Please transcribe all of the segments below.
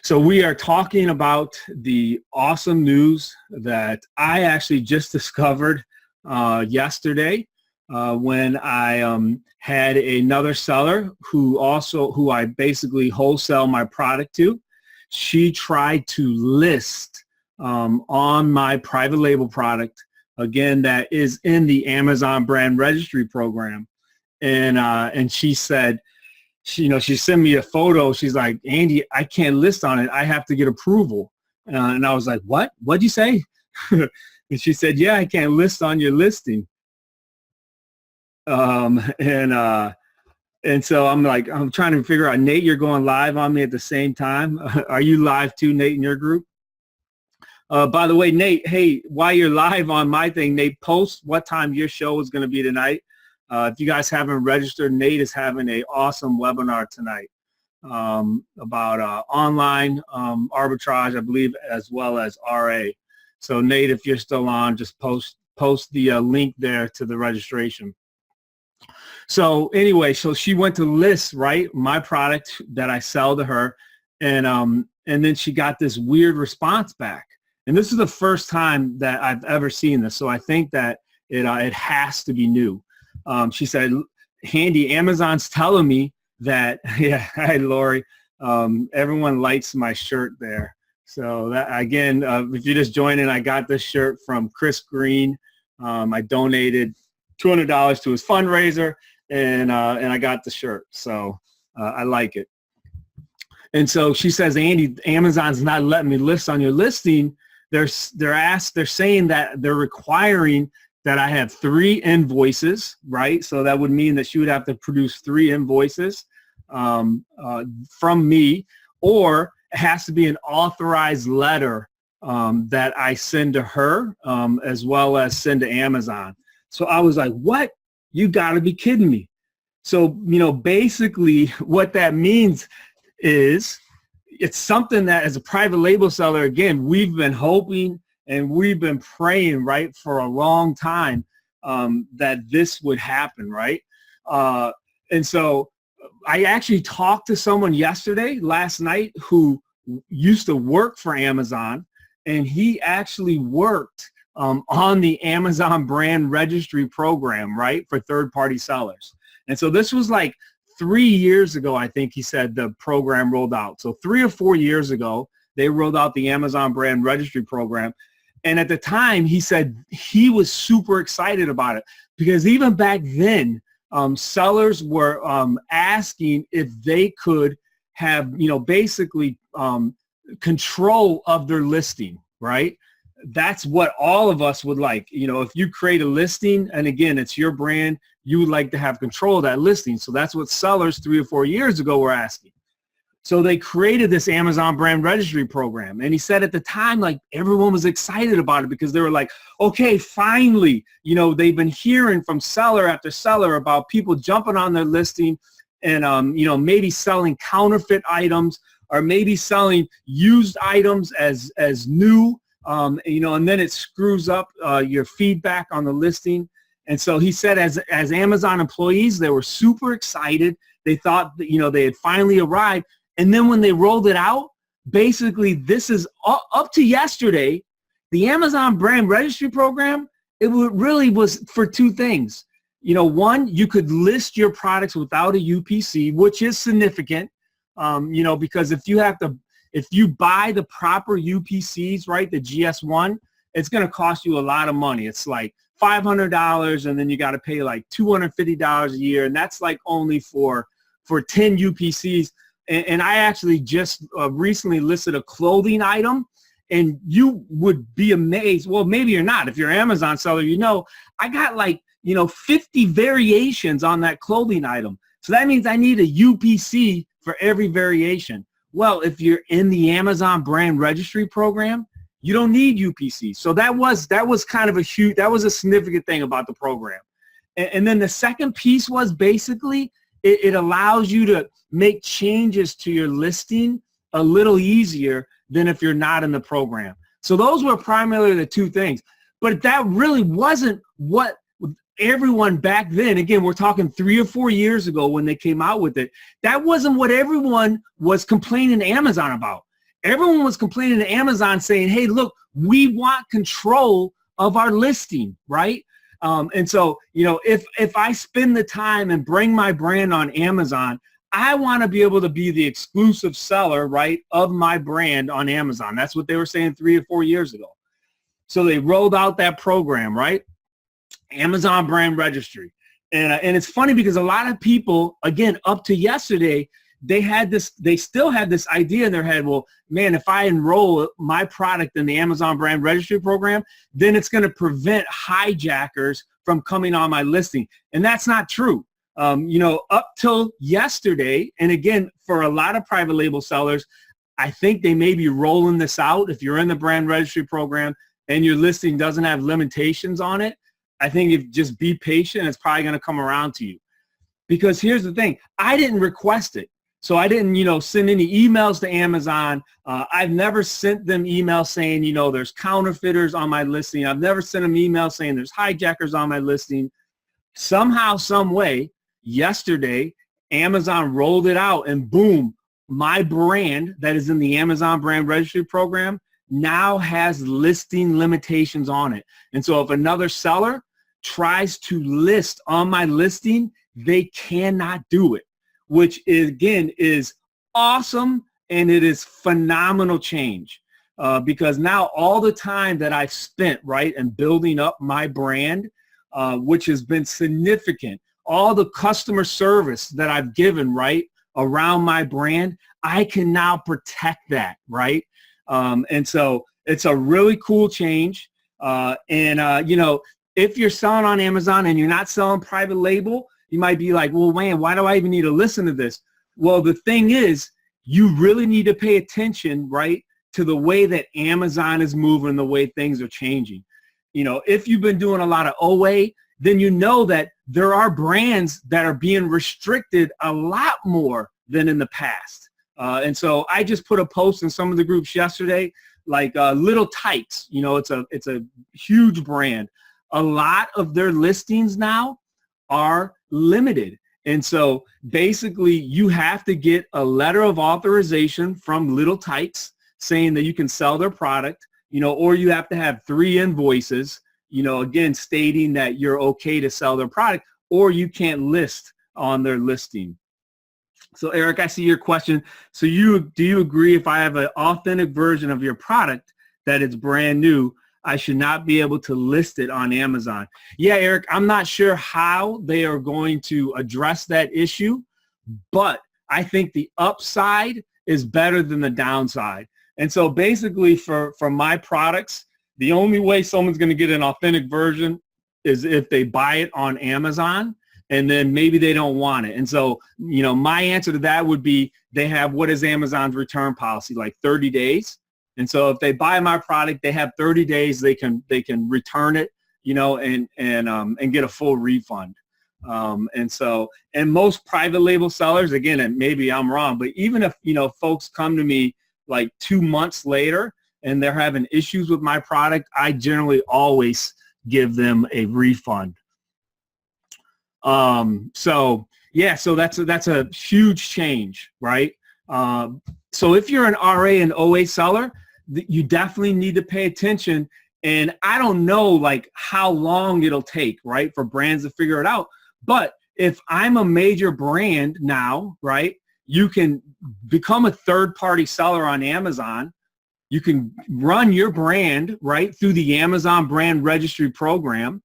So we are talking about the awesome news that I actually just discovered yesterday when I had another seller who I basically wholesale my product to. She tried to list on my private label product, again, that is in the Amazon brand registry program. And she said, she sent me a photo. She's like, Andy, I can't list on it. I have to get approval. And I was like, what? What'd you say? And she said, yeah, I can't list on your listing. And so I'm like, I'm trying to figure out, Nate, you're going live on me at the same time. Are you live too, Nate, in your group? By the way, Nate, hey, while you're live on my thing, Nate, post what time your show is going to be tonight. If you guys haven't registered, Nate is having an awesome webinar tonight about online arbitrage, I believe, as well as RA. So Nate, if you're still on, just post the link there to the registration. So anyway, so she went to list, right, my product that I sell to her, and then she got this weird response back. And this is the first time that I've ever seen this, so I think that it has to be new. She said, Handy, Amazon's telling me that, yeah, hi, Lori, everyone likes my shirt there. So that, again, if you're just joining, I got this shirt from Chris Green. I donated $200 to his fundraiser, and I got the shirt. So I like it. And so she says, Andy, Amazon's not letting me list on your listing. They're saying that they're requiring that I have 3 invoices, right? So that would mean that she would have to produce 3 invoices from me, or it has to be an authorized letter that I send to her as well as send to Amazon. So I was like, what? You gotta be kidding me. So, basically what that means is it's something that as a private label seller, again, we've been hoping and we've been praying, right, for a long time that this would happen, right? And so I actually talked to someone last night, who used to work for Amazon, and he actually worked on the Amazon brand registry program, right, for third-party sellers. And so this was like 3 years ago, I think he said the program rolled out. So 3 or 4 years ago, they rolled out the Amazon brand registry program. And at the time, he said he was super excited about it, because even back then, sellers were asking if they could have, basically control of their listing, right? That's what all of us would like. If you create a listing, and again, it's your brand, you would like to have control of that listing. So that's what sellers 3 or 4 years ago were asking. So they created this Amazon brand registry program. And he said at the time, like, everyone was excited about it, because they were like, okay, finally, they've been hearing from seller after seller about people jumping on their listing and, maybe selling counterfeit items, or maybe selling used items as new, and then it screws up your feedback on the listing. And so he said as Amazon employees, they were super excited. They thought that, they had finally arrived. And then when they rolled it out, basically this is up to yesterday, the Amazon brand registry program, it really was for 2 things. One, you could list your products without a UPC, which is significant, because if you buy the proper UPCs, right, the GS1, it's going to cost you a lot of money. It's like $500, and then you got to pay like $250 a year, and that's like only for 10 UPCs. And I actually just recently listed a clothing item, and you would be amazed. Well, maybe you're not. If you're an Amazon seller, I got like, 50 variations on that clothing item. So that means I need a UPC for every variation. Well, if you're in the Amazon brand registry program, you don't need UPC. So that was kind of that was a significant thing about the program. And then the second piece was basically it allows you to make changes to your listing a little easier than if you're not in the program. So those were primarily the 2 things. But that really wasn't what everyone back then, again, we're talking 3 or 4 years ago when they came out with it, that wasn't what everyone was complaining to Amazon about. everyone was complaining to Amazon saying, hey, look, we want control of our listing, right? And so, you know, if I spend the time and bring my brand on Amazon, I want to be able to be the exclusive seller, right, of my brand on Amazon. That's what they were saying 3 or 4 years ago. So they rolled out that program, right? Amazon brand registry. And it's funny because a lot of people, again, up to yesterday, they still had this idea in their head, well, man, if I enroll my product in the Amazon brand registry program, then it's going to prevent hijackers from coming on my listing. And that's not true. You know, up till yesterday, and again, for a lot of private label sellers, I think they may be rolling this out. If you're in the brand registry program and your listing doesn't have limitations on it, I think if just be patient, it's probably going to come around to you. Because here's the thing, I didn't request it. So I didn't, you know, send any emails to Amazon. I've never sent them emails saying, you know, there's counterfeiters on my listing. I've never sent them emails saying there's hijackers on my listing. Somehow, some way, yesterday, Amazon rolled it out and boom, my brand that is in the Amazon brand registry program now has listing limitations on it. And so if another seller tries to list on my listing, they cannot do it, which is, again, is awesome, and it is phenomenal change because now all the time that I've spent, right, and building up my brand, which has been significant, all the customer service that I've given, right, around my brand, I can now protect that, right? And so it's a really cool change. You know, if you're selling on Amazon and you're not selling private label, you might be like, well, man, why do I even need to listen to this? Well, the thing is, you really need to pay attention, right, to the way that Amazon is moving, the way things are changing. You know, if you've been doing a lot of OA, then you know that there are brands that are being restricted a lot more than in the past. And so I just put a post in some of the groups yesterday, like Little Tights. You know, it's a huge brand. A lot of their listings now are limited. And so basically you have to get a letter of authorization from Little Tights saying that you can sell their product, you know, or you have to have 3 invoices, you know, again, stating that you're okay to sell their product, or you can't list on their listing. So Eric, I see your question. So do you agree if I have an authentic version of your product that it's brand new, I should not be able to list it on Amazon? Yeah, Eric, I'm not sure how they are going to address that issue, but I think the upside is better than the downside. And so basically for my products, the only way someone's going to get an authentic version is if they buy it on Amazon, and then maybe they don't want it. And so, you know, my answer to that would be they have, what is Amazon's return policy, like 30 days. And so if they buy my product, they have 30 days, they can return it, you know, and get a full refund. And most private label sellers, again, and maybe I'm wrong, but even if, you know, folks come to me like 2 months later and they're having issues with my product, I generally always give them a refund. So yeah, so that's a huge change, right? So if you're an RA and OA seller, you definitely need to pay attention. And I don't know like how long it'll take, right, for brands to figure it out. But if I'm a major brand now, right, you can become a third-party seller on Amazon. You can run your brand, right, through the Amazon brand registry program.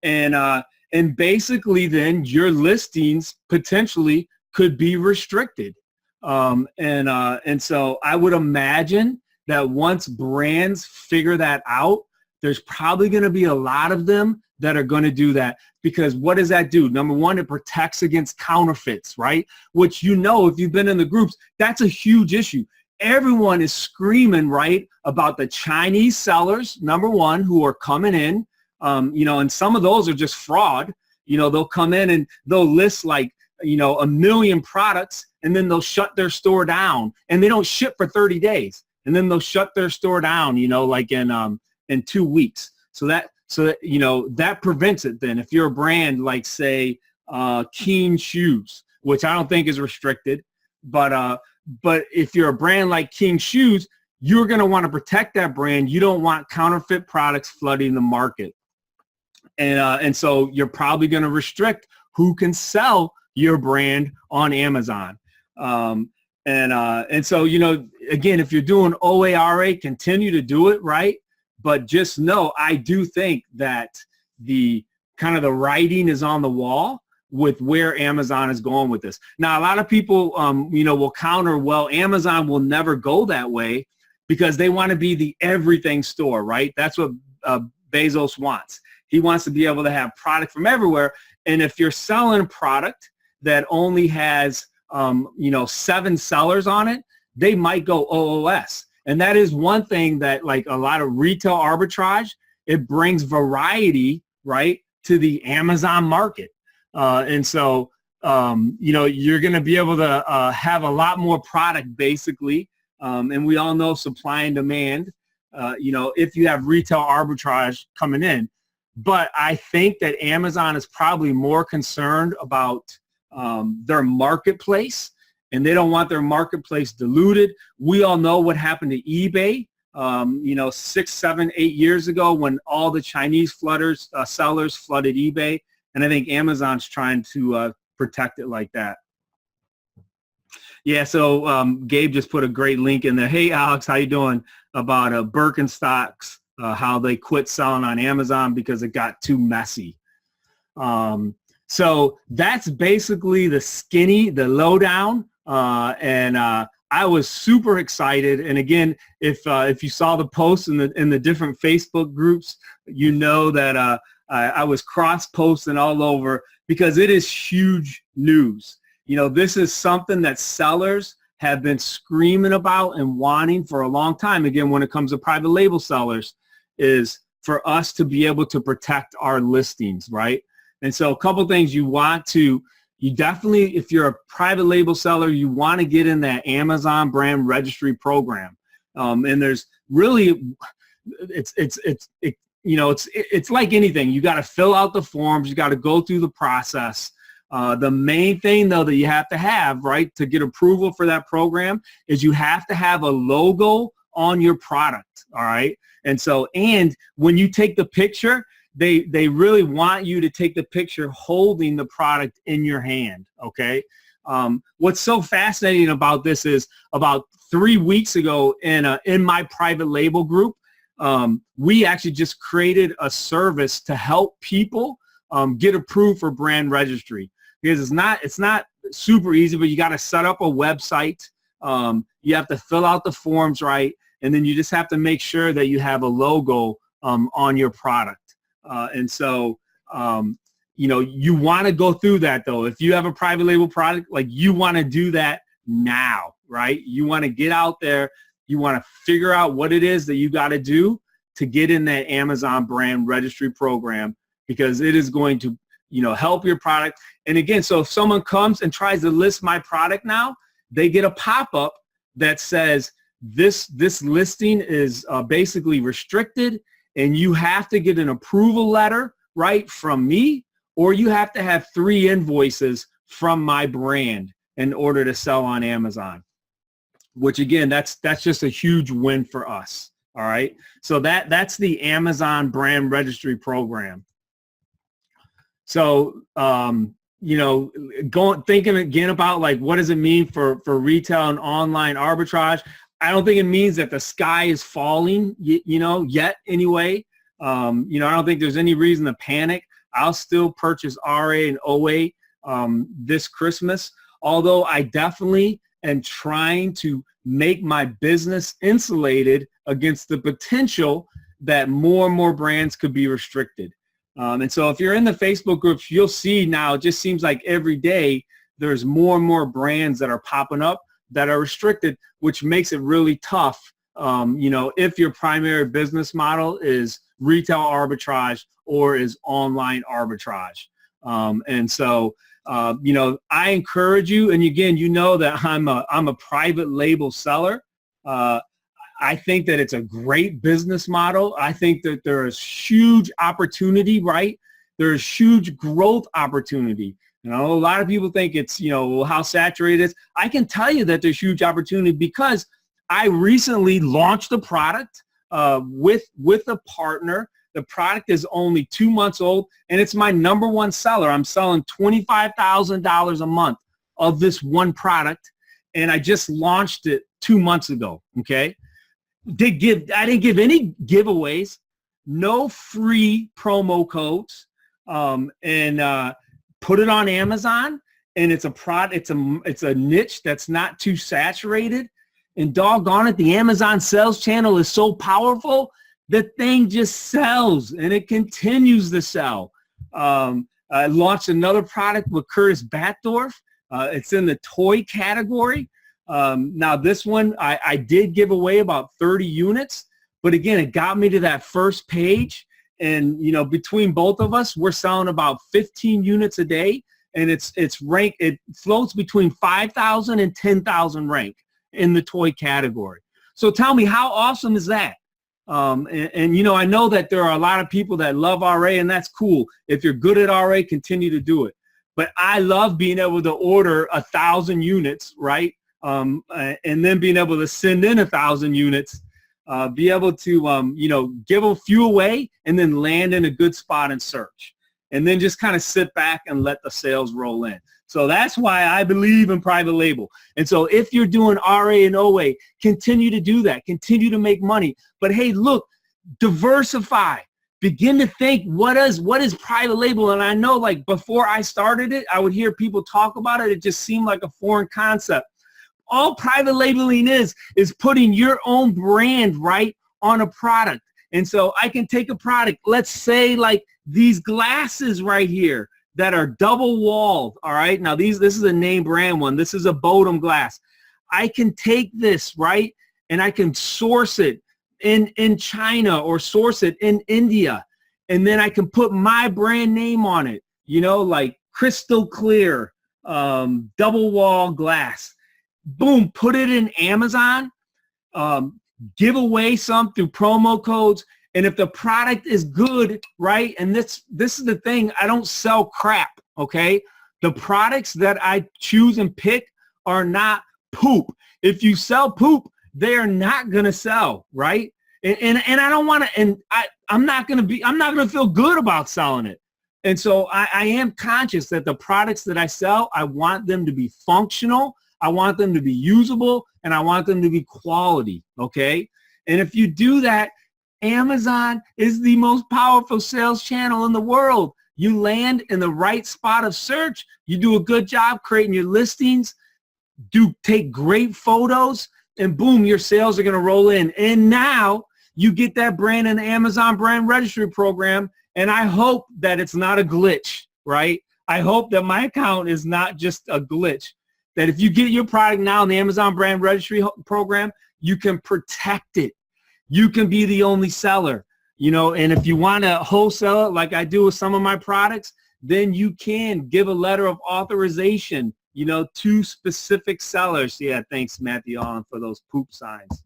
And basically then your listings potentially could be restricted. And so I would imagine that once brands figure that out, there's probably going to be a lot of them that are going to do that. Because what does that do? Number one, it protects against counterfeits, right? Which, you know, if you've been in the groups, that's a huge issue. Everyone is screaming, right, about the Chinese sellers, number one, who are coming in. You know, and some of those are just fraud. You know, they'll come in and they'll list like, you know, 1 million products, and then they'll shut their store down, and they don't ship for 30 days. And then they'll shut their store down, you know, like in 2 weeks. So that, you know, that prevents it then. If you're a brand like, say, Keen Shoes, which I don't think is restricted, but But if you're a brand like King Shoes, you're going to want to protect that brand. You don't want counterfeit products flooding the market. And so you're probably going to restrict who can sell your brand on Amazon. And so, again, if you're doing OARA, continue to do it, right? But just know, I do think that the kind of the writing is on the wall with where Amazon is going with this. Now, a lot of people, will counter, well, Amazon will never go that way because they want to be the everything store, right? That's what Bezos wants. He wants to be able to have product from everywhere. And if you're selling a product that only has, 7 sellers on it, they might go OOS. And that is one thing that, like a lot of retail arbitrage, it brings variety, right, to the Amazon market. And so, you're going to be able to have a lot more product, basically. And we all know supply and demand, if you have retail arbitrage coming in. But I think that Amazon is probably more concerned about their marketplace, and they don't want their marketplace diluted. We all know what happened to eBay, 6, 7, 8 years ago when all the Chinese sellers flooded eBay. And I think Amazon's trying to protect it like that. Yeah, so Gabe just put a great link in there. Hey, Alex, how you doing? About Birkenstocks, how they quit selling on Amazon because it got too messy. So that's basically the lowdown. And I was super excited. And again, if you saw the posts in the different Facebook groups, you know that I was cross-posting all over because it is huge news. This is something that sellers have been screaming about and wanting for a long time. Again, when it comes to private label sellers, is for us to be able to protect our listings, right? And so a couple things you definitely, if you're a private label seller, you want to get in that Amazon brand registry program. And there's really, it's like anything. You got to fill out the forms. You got to go through the process. The main thing, though, that you have to have, right, to get approval for that program is you have to have a logo on your product, all right? And so, and when you take the picture, they really want you to take the picture holding the product in your hand, okay? What's so fascinating about this is about 3 weeks ago in my private label group, we actually just created a service to help people get approved for brand registry. Because it's not super easy, but you got to set up a website. You have to fill out the forms right, and then you just have to make sure that you have a logo on your product. And so, you want to go through that, though. If you have a private label product, like, you want to do that now, right? You want to get out there. You want to figure out what it is that you got to do to get in that Amazon brand registry program, because it is going to help your product. And again, so if someone comes and tries to list my product now, they get a pop-up that says this listing is basically restricted, and you have to get an approval letter, right, from me, or you have to have 3 invoices from my brand in order to sell on Amazon, which again, that's just a huge win for us. All right. So that's the Amazon brand registry program. So, thinking again about, like, what does it mean for retail and online arbitrage? I don't think it means that the sky is falling, yet anyway. I don't think there's any reason to panic. I'll still purchase RA and OA this Christmas, although I definitely am trying to make my business insulated against the potential that more and more brands could be restricted. And so if you're in the Facebook groups, you'll see now, it just seems like every day there's more and more brands that are popping up that are restricted, which makes it really tough, if your primary business model is retail arbitrage or is online arbitrage. And so, I encourage you, and again, that I'm a private label seller. I think that it's a great business model. I think that there is huge opportunity, right? There is huge growth opportunity. You know, a lot of people think it's, you know, how saturated it is. I can tell you that there's huge opportunity because I recently launched a product with a partner. The product is only 2 months old, and it's my #1 seller. I'm selling $25,000 a month of this one product, and I just launched it 2 months ago, okay? I didn't give any giveaways, no free promo codes, and put it on Amazon, and it's a niche that's not too saturated, and doggone it, the Amazon sales channel is so powerful. The thing just sells, and it continues to sell. I launched another product with Curtis Batdorf. It's in the toy category. Now this one, I did give away about 30 units, but again, it got me to that first page. And, you know, between both of us, we're selling about 15 units a day, and it's ranked, it floats between 5,000 and 10,000 rank in the toy category. So tell me, how awesome is that? And, you know, I know that there are a lot of people that love RA, and that's cool. If you're good at RA, continue to do it. But I love being able to order 1,000 units, right? And then being able to send in 1,000 units, be able to, you know, give a few away and then land in a good spot and search. And then just kind of sit back and let the sales roll in. So that's why I believe in private label. And so if you're doing RA and OA, continue to do that. Continue to make money. But hey, look, diversify. Begin to think, what is private label? And I know, like, before I started it, I would hear people talk about it. It just seemed like a foreign concept. All private labeling is putting your own brand, right, on a product. And so I can take a product, let's say like these glasses right here that are double walled, all right? Now this is a name brand one. This is a Bodum glass. I can take this, right, and I can source it in China or source it in India, and then I can put my brand name on it, you know, like crystal clear, double wall glass. Boom, put it in Amazon, give away some through promo codes. And if the product is good, right, and this is the thing, I don't sell crap, okay? The products that I choose and pick are not poop. If you sell poop, they are not going to sell, right? And I don't want to, and I'm not going to feel good about selling it. And so I am conscious that the products that I sell, I want them to be functional, I want them to be usable, and I want them to be quality, okay? And if you do that, Amazon is the most powerful sales channel in the world. You land in the right spot of search, you do a good job creating your listings, take great photos, and boom, your sales are going to roll in. And now you get that brand in the Amazon brand registry program, and I hope that it's not a glitch, right? I hope that my account is not just a glitch, that if you get your product now in the Amazon brand registry program, you can protect it. You can be the only seller, you know, and if you want to wholesale it like I do with some of my products, then you can give a letter of authorization, you know, to specific sellers. Yeah, thanks, Matthew Allen, for those poop signs.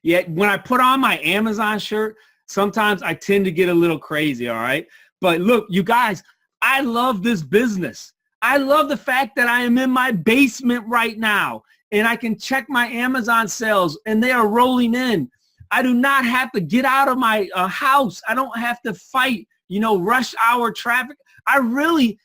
Yeah, when I put on my Amazon shirt, sometimes I tend to get a little crazy, all right? But look, you guys, I love this business. I love the fact that I am in my basement right now, and I can check my Amazon sales, and they are rolling in. I do not have to get out of my house. I don't have to fight, you know, rush hour traffic. I really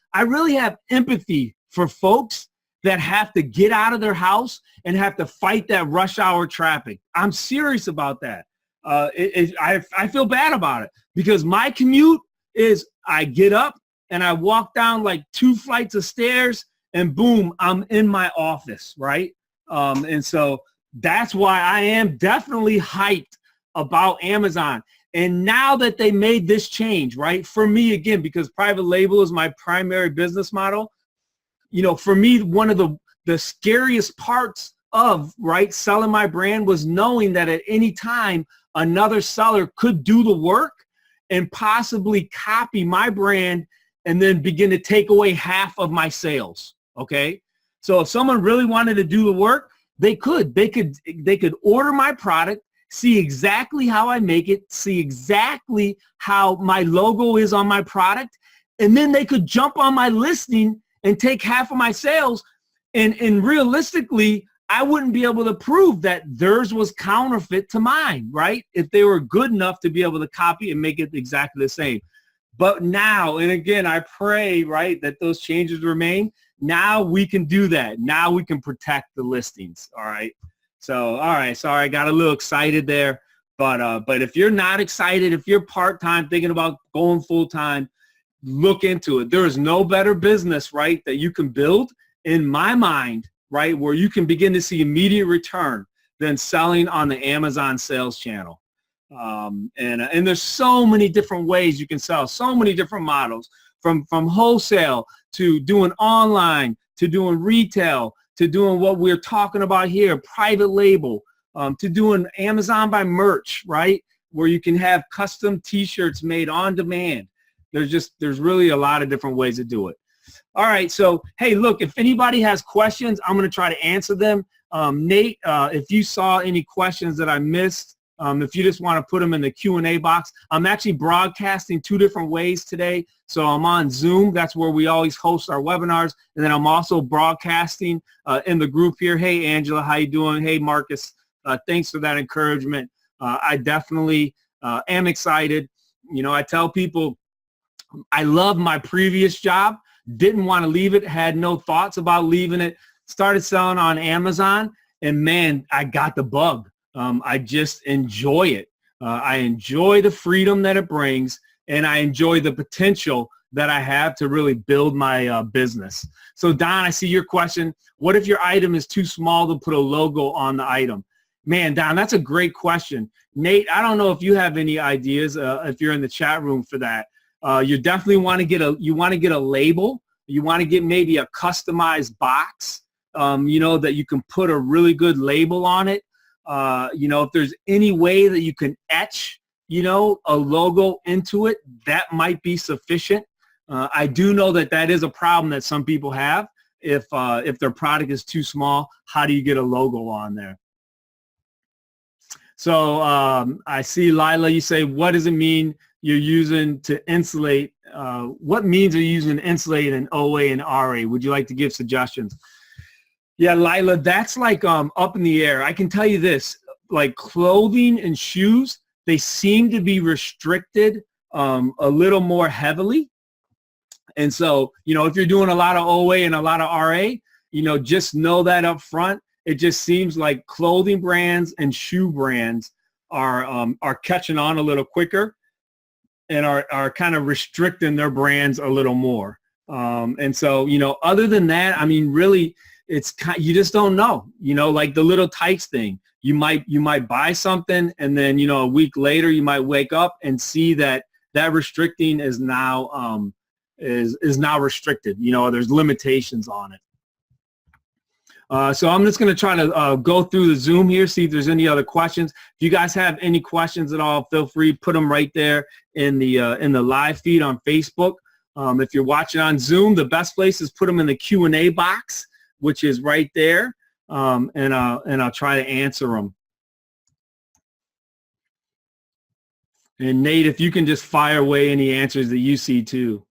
have empathy for folks that have to get out of their house and have to fight that rush hour traffic. I'm serious about that. I feel bad about it because my commute is I get up and I walk down like 2 flights of stairs and boom, I'm in my office, right? And so that's why I am definitely hyped about Amazon. And now that they made this change, right, for me, again, because private label is my primary business model, you know, for me, one of the scariest parts of, right, selling my brand was knowing that at any time another seller could do the work and possibly copy my brand and then begin to take away half of my sales, okay? So if someone really wanted to do the work, they could order my product, see exactly how I make it, see exactly how my logo is on my product, and then they could jump on my listing and take half of my sales. And realistically, I wouldn't be able to prove that theirs was counterfeit to mine, right? If they were good enough to be able to copy and make it exactly the same. But now, and again, I pray, right, that those changes remain. Now we can do that. Now we can protect the listings, all right? So, all right, sorry, I got a little excited there. But if you're not excited, if you're part-time thinking about going full-time, look into it. There is no better business, right, that you can build, in my mind, right, where you can begin to see immediate return than selling on the Amazon sales channel. And there's so many different ways you can sell, so many different models, from wholesale to doing online, to doing retail, to doing what we're talking about here, private label, to doing Amazon by merch, right, where you can have custom t-shirts made on demand. There's really a lot of different ways to do it. All right, so hey, look, if anybody has questions, I'm going to try to answer them. Nate, if you saw any questions that I missed, if you just want to put them in the Q&A box. I'm actually broadcasting 2 different ways today. So I'm on Zoom. That's where we always host our webinars. And then I'm also broadcasting in the group here. Hey, Angela, how you doing? Hey, Marcus, thanks for that encouragement. I definitely am excited. You know, I tell people I love my previous job. Didn't want to leave it. Had no thoughts about leaving it. Started selling on Amazon. And, man, I got the bug. I just enjoy it. I enjoy the freedom that it brings, and I enjoy the potential that I have to really build my business. So, Don, I see your question. What if your item is too small to put a logo on the item? Man, Don, that's a great question. Nate, I don't know if you have any ideas if you're in the chat room for that. You definitely want to get a label. You want to get maybe a customized box, that you can put a really good label on it. If there's any way that you can etch, a logo into it, that might be sufficient. I do know that is a problem that some people have. If their product is too small, how do you get a logo on there? So I see, Lila, you say, what does it mean you're using to insulate? What means are you using to insulate an OA and RA? Would you like to give suggestions? Yeah, Lila, that's like up in the air. I can tell you this, like clothing and shoes, they seem to be restricted a little more heavily. And so, if you're doing a lot of OA and a lot of RA, just know that up front. It just seems like clothing brands and shoe brands are catching on a little quicker and are kind of restricting their brands a little more. And so, other than that, I mean, really, you just don't know, like the little tights thing. You might buy something, and then, a week later you might wake up and see that restricting is now is now restricted. There's limitations on it. So I'm just going to try to go through the Zoom here, see if there's any other questions. If you guys have any questions at all, feel free, put them right there in the live feed on Facebook. If you're watching on Zoom, the best place is put them in the Q&A box, which is right there, and I'll try to answer them. And Nate, if you can just fire away any answers that you see too.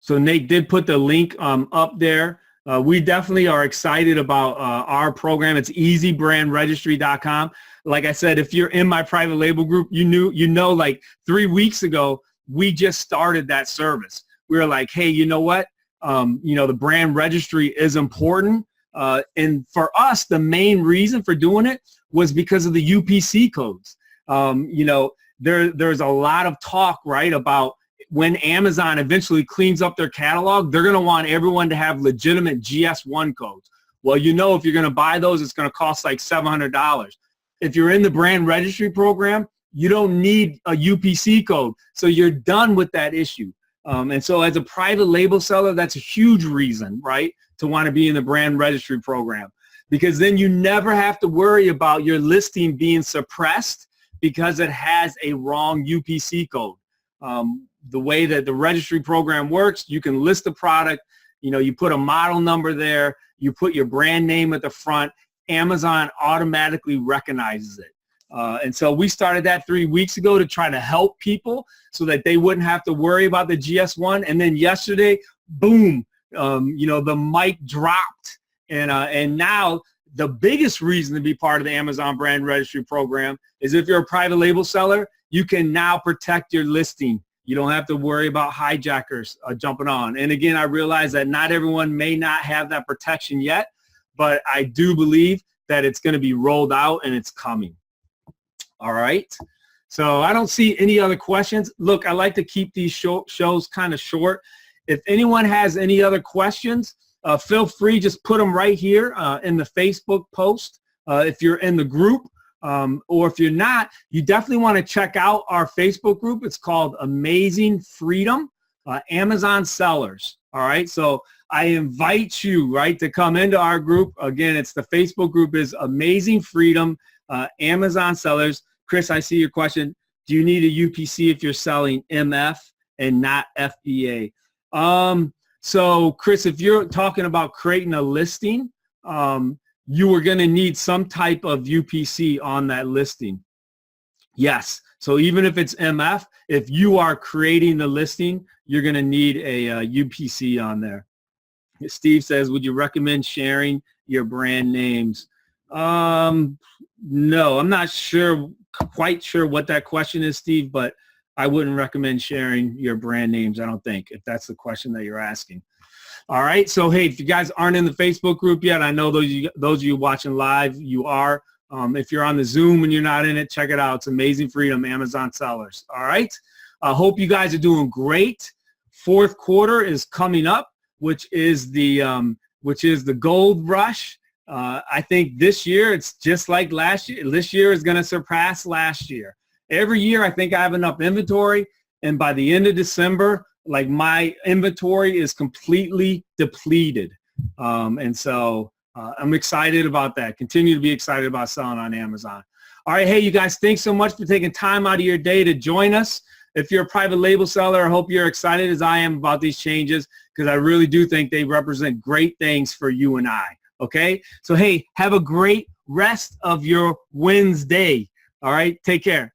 So Nate did put the link up there. We definitely are excited about our program. It's easybrandregistry.com. Like I said, if you're in my private label group, like 3 weeks ago, we just started that service. We were like, hey, you know what? The brand registry is important. And for us, the main reason for doing it was because of the UPC codes. There's a lot of talk, right, about when Amazon eventually cleans up their catalog, they're going to want everyone to have legitimate GS1 codes. Well, if you're going to buy those, it's going to cost like $700. If you're in the brand registry program, you don't need a UPC code. So you're done with that issue. And so as a private label seller, that's a huge reason, right, to want to be in the brand registry program, because then you never have to worry about your listing being suppressed because it has a wrong UPC code. The way that the registry program works, you can list the product, you put a model number there, you put your brand name at the front, Amazon automatically recognizes it. And so we started that 3 weeks ago to try to help people so that they wouldn't have to worry about the GS1. And then yesterday, boom, the mic dropped. And now the biggest reason to be part of the Amazon Brand Registry program is if you're a private label seller, you can now protect your listing. You don't have to worry about hijackers jumping on. And again, I realize that not everyone may not have that protection yet, but I do believe that it's going to be rolled out and it's coming. All right. So I don't see any other questions. Look, I like to keep these shows kind of short. If anyone has any other questions, feel free, just put them right here in the Facebook post if you're in the group. Or if you're not, you definitely want to check out our Facebook group. It's called Amazing Freedom Amazon Sellers. All right. So I invite you, right, to come into our group. Again, it's the Facebook group is Amazing Freedom Amazon Sellers. Chris, I see your question. Do you need a UPC if you're selling MF and not FBA? So Chris, if you're talking about creating a listing, you are going to need some type of UPC on that listing. Yes. So even if it's MF, if you are creating the listing, you're going to need a UPC on there. Steve says, would you recommend sharing your brand names? No, I'm not quite sure what that question is, Steve, but I wouldn't recommend sharing your brand names, I don't think, if that's the question that you're asking. All right. So, hey, if you guys aren't in the Facebook group yet, I know those of you watching live, you are. If you're on the Zoom and you're not in it, check it out. It's Amazing Freedom Amazon Sellers. All right. I hope you guys are doing great. Fourth quarter is coming up, which is the gold rush. I think this year it's just like last year. This year is going to surpass last year. Every year I think I have enough inventory, and by the end of December, like my inventory is completely depleted. And so I'm excited about that. Continue to be excited about selling on Amazon. All right. Hey, you guys, thanks so much for taking time out of your day to join us. If you're a private label seller, I hope you're excited as I am about these changes, because I really do think they represent great things for you and I. Okay. So, hey, have a great rest of your Wednesday. All right. Take care.